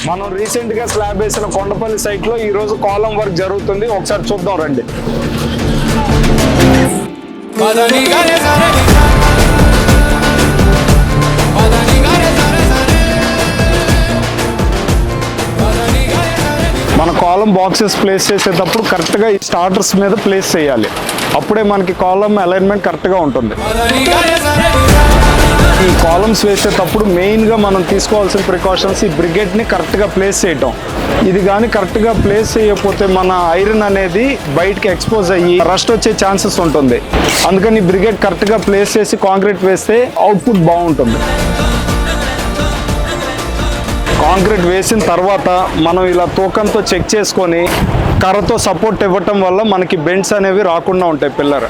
మనం రీసెంట్ గా స్లాబ్ వేసిన కొండపల్లి సైట్ లో ఈ రోజు కాలం వర్క్ జరుగుతుంది. ఒకసారి చూద్దాం రండి. మన కాలం బాక్సెస్ ప్లేస్ చేసేటప్పుడు కరెక్ట్గా ఈ స్టార్టర్స్ మీద ప్లేస్ చేయాలి. అప్పుడే మనకి కాలం అలైన్మెంట్ కరెక్ట్గా ఉంటుంది. ఈ కాలమ్స్ వేసేటప్పుడు మెయిన్గా మనం తీసుకోవాల్సిన ప్రికాషన్స్ ఈ బ్రిగేడ్ని కరెక్ట్గా ప్లేస్ చేయటం. ఇది కానీ కరెక్ట్గా ప్లేస్ చేయకపోతే మన ఐరన్ అనేది బయటకి ఎక్స్పోజ్ అయ్యి రస్ట్ వచ్చే ఛాన్సెస్ ఉంటుంది. అందుకని బ్రిగేడ్ కరెక్ట్గా ప్లేస్ చేసి కాంక్రీట్ వేస్తే అవుట్పుట్ బాగుంటుంది. కాంక్రీట్ వేసిన తర్వాత మనం ఇలా తూకంతో చెక్ చేసుకొని కర్రతో సపోర్ట్ ఇవ్వటం వల్ల మనకి బెండ్స్ అనేవి రాకుండా ఉంటాయి పిల్లర్.